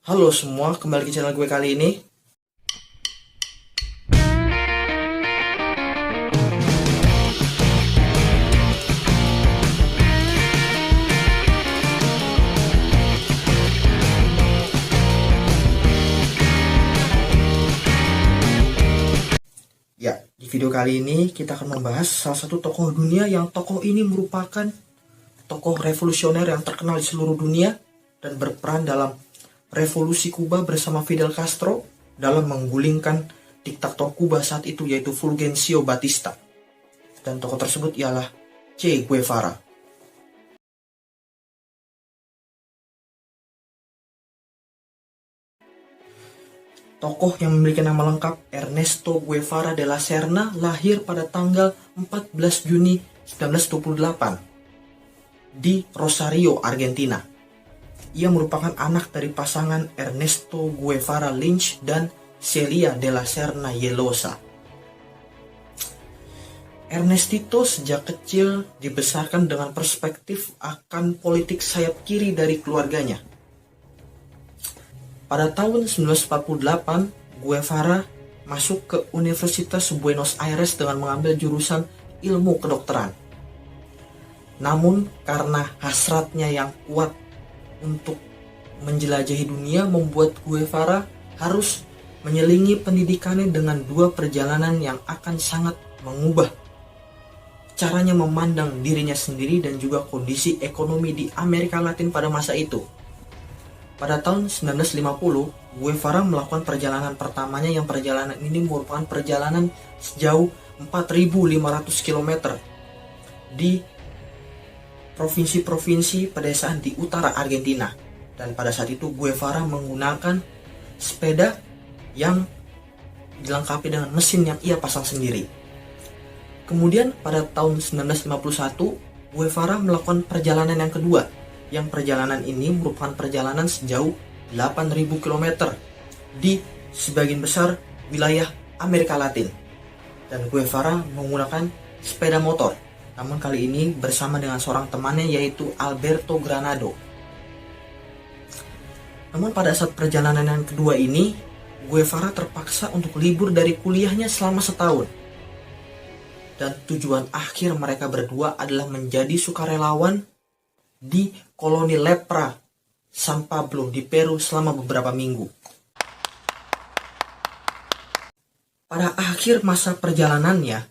Halo semua, kembali ke channel gue kali ini. Ya, di video kali ini kita akan membahas salah satu tokoh dunia yang tokoh ini merupakan tokoh revolusioner yang terkenal di seluruh dunia dan berperan dalam revolusi Kuba bersama Fidel Castro dalam menggulingkan diktator Kuba saat itu, yaitu Fulgencio Batista. Dan tokoh tersebut ialah Che Guevara. Tokoh yang memiliki nama lengkap Ernesto Guevara de la Serna lahir pada tanggal 14 Juni 1928 di Rosario, Argentina. Ia merupakan anak dari pasangan Ernesto Guevara Lynch dan Celia de la Serna Yelosa. Ernestito sejak kecil dibesarkan dengan perspektif akan politik sayap kiri dari keluarganya. Pada tahun 1948, Guevara masuk ke Universitas Buenos Aires dengan mengambil jurusan ilmu kedokteran. Namun karena hasratnya yang kuat untuk menjelajahi dunia membuat Guevara harus menyelingi pendidikannya dengan dua perjalanan yang akan sangat mengubah caranya memandang dirinya sendiri dan juga kondisi ekonomi di Amerika Latin pada masa itu. Pada tahun 1950, Guevara melakukan perjalanan pertamanya yang perjalanan ini merupakan perjalanan sejauh 4.500 km di provinsi-provinsi pedesaan di utara Argentina. Dan pada saat itu Guevara menggunakan sepeda yang dilengkapi dengan mesin yang ia pasang sendiri. Kemudian pada tahun 1951, Guevara melakukan perjalanan yang kedua, yang perjalanan ini merupakan perjalanan sejauh 8.000 km di sebagian besar wilayah Amerika Latin. Dan Guevara menggunakan sepeda motor, namun kali ini bersama dengan seorang temannya yaitu Alberto Granado. Namun pada saat perjalanan yang kedua ini, Guevara terpaksa untuk libur dari kuliahnya selama setahun. Dan tujuan akhir mereka berdua adalah menjadi sukarelawan di koloni lepra San Pablo di Peru selama beberapa minggu. Pada akhir masa perjalanannya,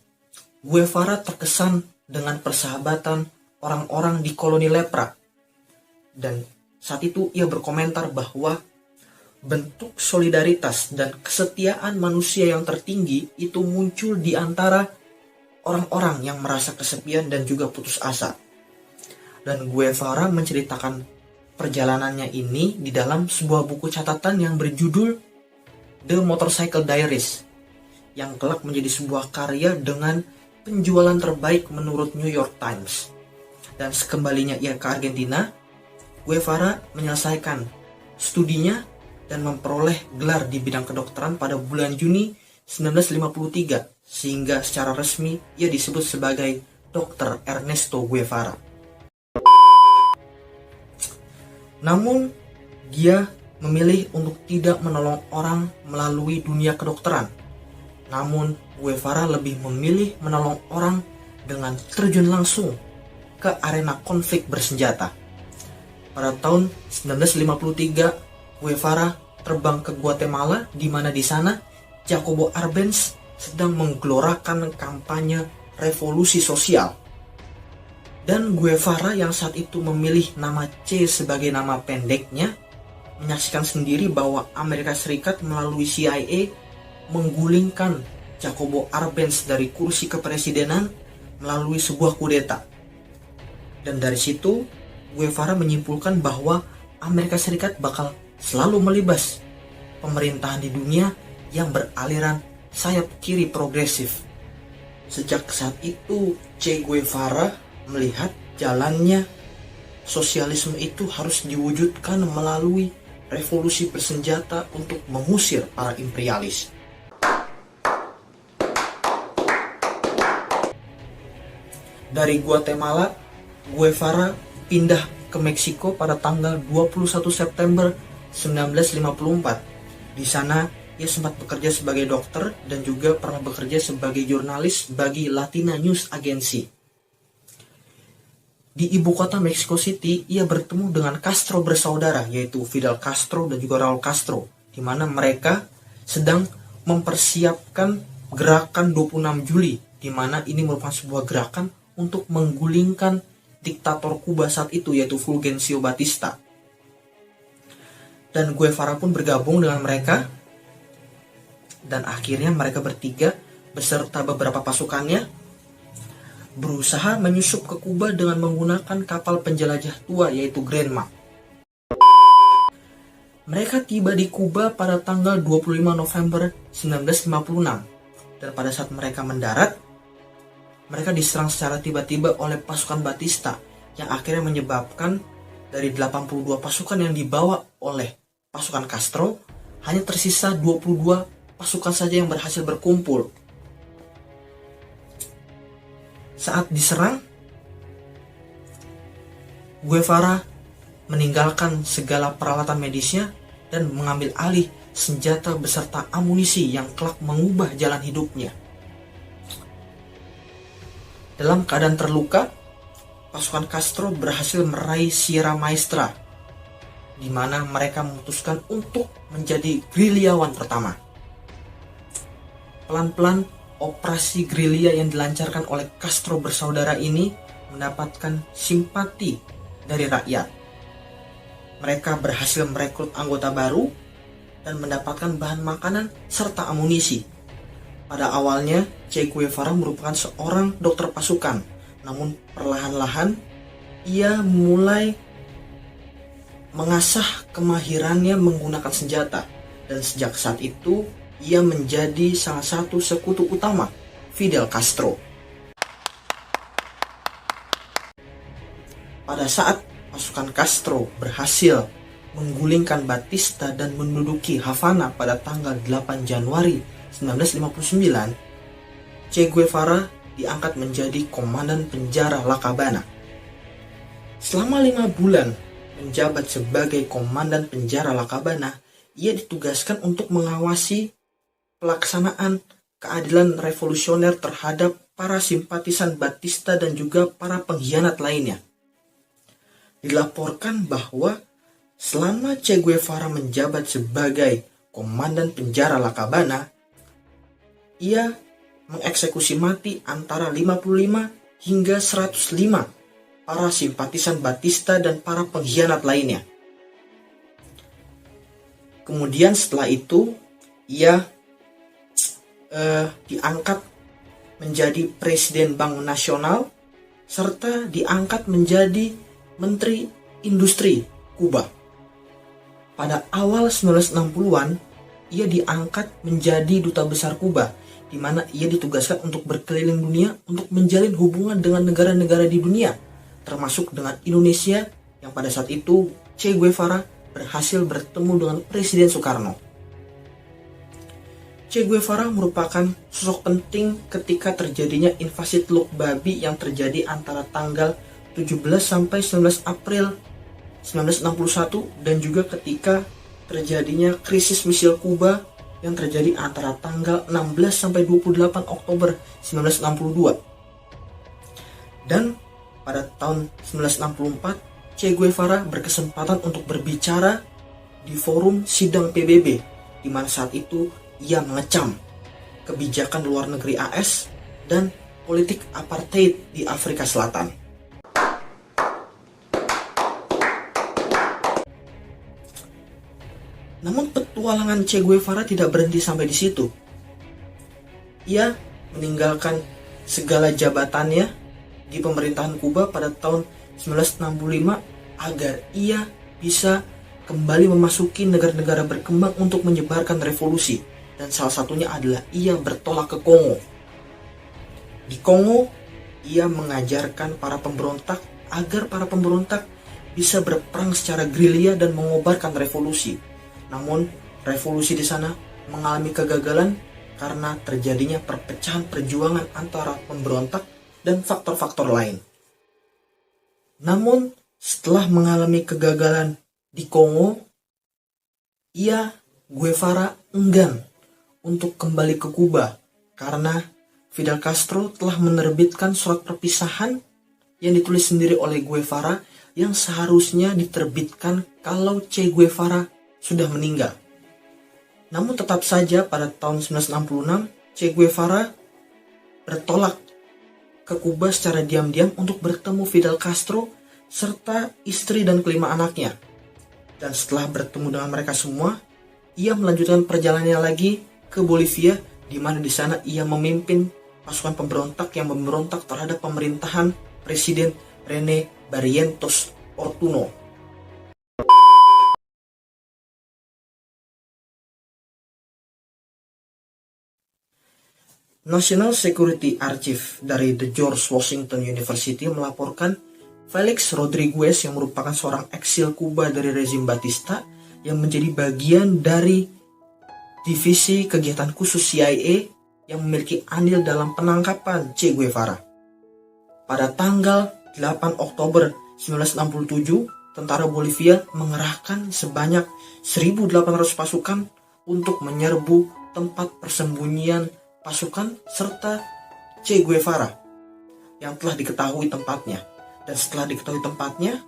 Guevara terkesan dengan persahabatan orang-orang di koloni lepra. Dan saat itu ia berkomentar bahwa bentuk solidaritas dan kesetiaan manusia yang tertinggi itu muncul di antara orang-orang yang merasa kesepian dan juga putus asa. Dan Guevara menceritakan perjalanannya ini di dalam sebuah buku catatan yang berjudul The Motorcycle Diaries, yang kelak menjadi sebuah karya dengan penjualan terbaik menurut New York Times. Dan sekembalinya ia ke Argentina, Guevara menyelesaikan studinya dan memperoleh gelar di bidang kedokteran pada bulan Juni 1953, sehingga secara resmi ia disebut sebagai Dr. Ernesto Guevara. Namun, dia memilih untuk tidak menolong orang melalui dunia kedokteran. Namun, Guevara lebih memilih menolong orang dengan terjun langsung ke arena konflik bersenjata. Pada tahun 1953, Guevara terbang ke Guatemala, di mana di sana Jacobo Arbenz sedang menggelorakan kampanye revolusi sosial. Dan Guevara yang saat itu memilih nama Che sebagai nama pendeknya, menyaksikan sendiri bahwa Amerika Serikat melalui CIA menggulingkan Jacobo Arbenz dari kursi kepresidenan melalui sebuah kudeta. Dan dari situ Guevara menyimpulkan bahwa Amerika Serikat bakal selalu melibas pemerintahan di dunia yang beraliran sayap kiri progresif. Sejak saat itu Che Guevara melihat jalannya sosialisme itu harus diwujudkan melalui revolusi bersenjata untuk mengusir para imperialis. Dari Guatemala, Guevara pindah ke Meksiko pada tanggal 21 September 1954. Di sana ia sempat bekerja sebagai dokter dan juga pernah bekerja sebagai jurnalis bagi Latina News Agency. Di ibu kota Mexico City, ia bertemu dengan Castro bersaudara, yaitu Fidel Castro dan juga Raul Castro, di mana mereka sedang mempersiapkan gerakan 26 Juli, di mana ini merupakan sebuah gerakan untuk menggulingkan diktator Kuba saat itu, yaitu Fulgencio Batista. Dan Guevara pun bergabung dengan mereka, dan akhirnya mereka bertiga beserta beberapa pasukannya berusaha menyusup ke Kuba dengan menggunakan kapal penjelajah tua, yaitu Granma. Mereka tiba di Kuba pada tanggal 25 November 1956, dan pada saat mereka mendarat, mereka diserang secara tiba-tiba oleh pasukan Batista, yang akhirnya menyebabkan dari 82 pasukan yang dibawa oleh pasukan Castro, hanya tersisa 22 pasukan saja yang berhasil berkumpul. Saat diserang, Guevara meninggalkan segala peralatan medisnya dan mengambil alih senjata beserta amunisi yang kelak mengubah jalan hidupnya. Dalam keadaan terluka, pasukan Castro berhasil meraih Sierra Maestra, di mana mereka memutuskan untuk menjadi gerilyawan pertama. Pelan-pelan, operasi gerilya yang dilancarkan oleh Castro bersaudara ini mendapatkan simpati dari rakyat. Mereka berhasil merekrut anggota baru dan mendapatkan bahan makanan serta amunisi. Pada awalnya, Che Guevara merupakan seorang dokter pasukan, namun perlahan-lahan ia mulai mengasah kemahirannya menggunakan senjata, dan sejak saat itu ia menjadi salah satu sekutu utama Fidel Castro. Pada saat pasukan Castro berhasil menggulingkan Batista dan menduduki Havana pada tanggal 8 Januari 1959, Che Guevara diangkat menjadi komandan penjara La Habana. Selama 5 bulan menjabat sebagai komandan penjara La Habana, ia ditugaskan untuk mengawasi pelaksanaan keadilan revolusioner terhadap para simpatisan Batista dan juga para pengkhianat lainnya. Dilaporkan bahwa selama Che Guevara menjabat sebagai komandan penjara La Habana, ia mengeksekusi mati antara 55 hingga 105 para simpatisan Batista dan para pengkhianat lainnya. Kemudian setelah itu, ia diangkat menjadi Presiden Bank Nasional serta diangkat menjadi Menteri Industri Kuba. Pada awal 1960-an, ia diangkat menjadi Duta Besar Kuba, di mana ia ditugaskan untuk berkeliling dunia untuk menjalin hubungan dengan negara-negara di dunia, termasuk dengan Indonesia, yang pada saat itu Che Guevara berhasil bertemu dengan Presiden Soekarno. Che Guevara merupakan sosok penting ketika terjadinya invasi Teluk Babi yang terjadi antara tanggal 17 sampai 19 April 1961 dan juga ketika terjadinya krisis misil Kuba yang terjadi antara tanggal 16 sampai 28 Oktober 1962. Dan pada tahun 1964, Che Guevara berkesempatan untuk berbicara di forum sidang PBB, di mana saat itu ia mengecam kebijakan luar negeri AS dan politik apartheid di Afrika Selatan. Namun petualangan Che Guevara tidak berhenti sampai di situ. Ia meninggalkan segala jabatannya di pemerintahan Kuba pada tahun 1965 agar ia bisa kembali memasuki negara-negara berkembang untuk menyebarkan revolusi. Dan salah satunya adalah ia bertolak ke Kongo. Di Kongo, ia mengajarkan para pemberontak agar para pemberontak bisa berperang secara gerilya dan mengobarkan revolusi. Namun, revolusi di sana mengalami kegagalan karena terjadinya perpecahan perjuangan antara pemberontak dan faktor-faktor lain. Namun, setelah mengalami kegagalan di Kongo, Guevara enggan untuk kembali ke Kuba karena Fidel Castro telah menerbitkan surat perpisahan yang ditulis sendiri oleh Guevara yang seharusnya diterbitkan kalau Che Guevara sudah meninggal. Namun tetap saja pada tahun 1966 Che Guevara bertolak ke Kuba secara diam-diam untuk bertemu Fidel Castro serta istri dan kelima anaknya. Dan setelah bertemu dengan mereka semua, ia melanjutkan perjalanannya lagi ke Bolivia, di mana di sana ia memimpin pasukan pemberontak yang memberontak terhadap pemerintahan Presiden René Barrientos Ortuno. National Security Archive dari The George Washington University melaporkan Felix Rodriguez yang merupakan seorang eksil Kuba dari rezim Batista yang menjadi bagian dari divisi kegiatan khusus CIA yang memiliki andil dalam penangkapan Che Guevara. Pada tanggal 8 Oktober 1967, tentara Bolivia mengerahkan sebanyak 1.800 pasukan untuk menyerbu tempat persembunyian pasukan serta Che Guevara yang telah diketahui tempatnya. Dan setelah diketahui tempatnya,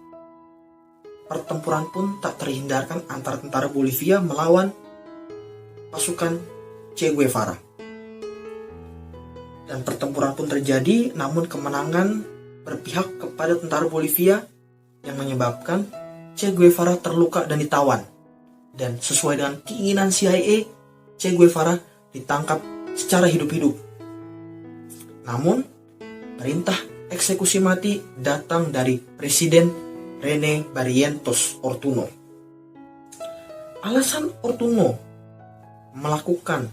pertempuran pun tak terhindarkan antara tentara Bolivia melawan pasukan Che Guevara. Dan pertempuran pun terjadi, namun kemenangan berpihak kepada tentara Bolivia yang menyebabkan Che Guevara terluka dan ditawan. Dan sesuai dengan keinginan CIA, Che Guevara ditangkap secara hidup-hidup. Namun, perintah eksekusi mati datang dari Presiden René Barrientos Ortuno. Alasan Ortuno melakukan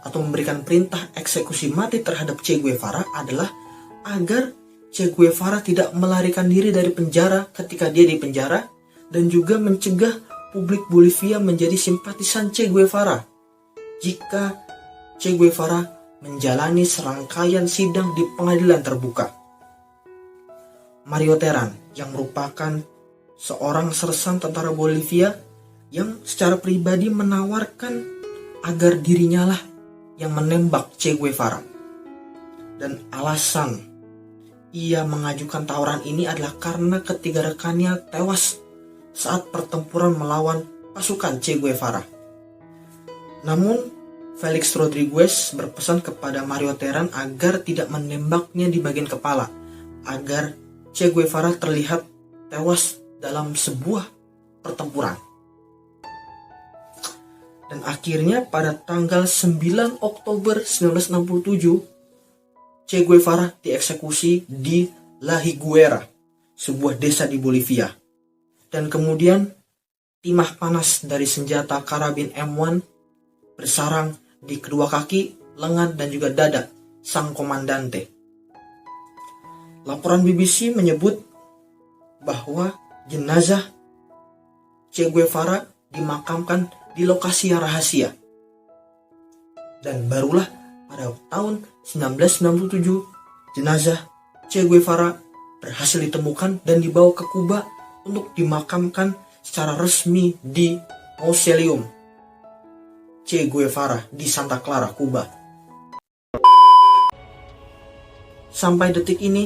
atau memberikan perintah eksekusi mati terhadap Che Guevara adalah agar Che Guevara tidak melarikan diri dari penjara ketika dia di penjara, dan juga mencegah publik Bolivia menjadi simpatisan Che Guevara jika Che Guevara menjalani serangkaian sidang di pengadilan terbuka. Mario Terán yang merupakan seorang sersan tentara Bolivia yang secara pribadi menawarkan agar dirinya lah yang menembak Che Guevara. Dan alasan ia mengajukan tawaran ini adalah karena ketiga rekannya tewas saat pertempuran melawan pasukan Che Guevara. Namun, Felix Rodriguez berpesan kepada Mario Terán agar tidak menembaknya di bagian kepala, agar Che Guevara terlihat tewas dalam sebuah pertempuran. Dan akhirnya pada tanggal 9 Oktober 1967, Che Guevara dieksekusi di La Higuera, sebuah desa di Bolivia. Dan kemudian timah panas dari senjata karabin M1 bersarang di kedua kaki, lengan, dan juga dada sang komandante. Laporan BBC menyebut bahwa jenazah Che Guevara dimakamkan di lokasi yang rahasia. Dan barulah pada tahun 1997 jenazah Che Guevara berhasil ditemukan dan dibawa ke Kuba untuk dimakamkan secara resmi di Mausoleum Che Guevara di Santa Clara, Kuba. Sampai detik ini,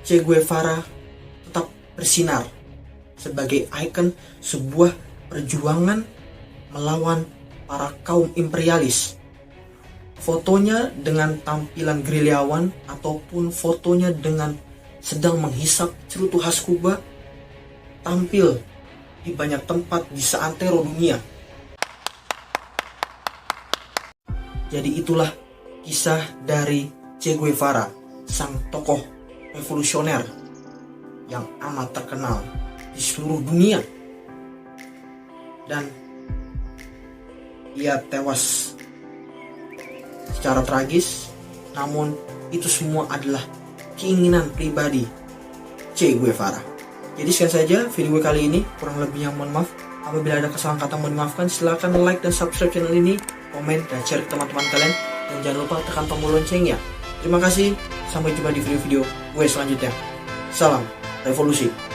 Che Guevara tetap bersinar sebagai ikon sebuah perjuangan melawan para kaum imperialis. Fotonya dengan tampilan gerilyawan ataupun fotonya dengan sedang menghisap cerutu khas Kuba tampil di banyak tempat di seantero dunia. Jadi itulah kisah dari Che Guevara, sang tokoh revolusioner yang amat terkenal di seluruh dunia, dan ia tewas secara tragis. Namun itu semua adalah keinginan pribadi Che Guevara. Jadi sekian saja video kali ini, kurang lebihnya mohon maaf. Apabila ada kesalahan kata mohon dimaafkan. Silahkan like dan subscribe channel ini, komen dan share ke teman-teman kalian, dan jangan lupa tekan tombol loncengnya. Terima kasih, sampai jumpa di video-video gue selanjutnya. Salam revolusi.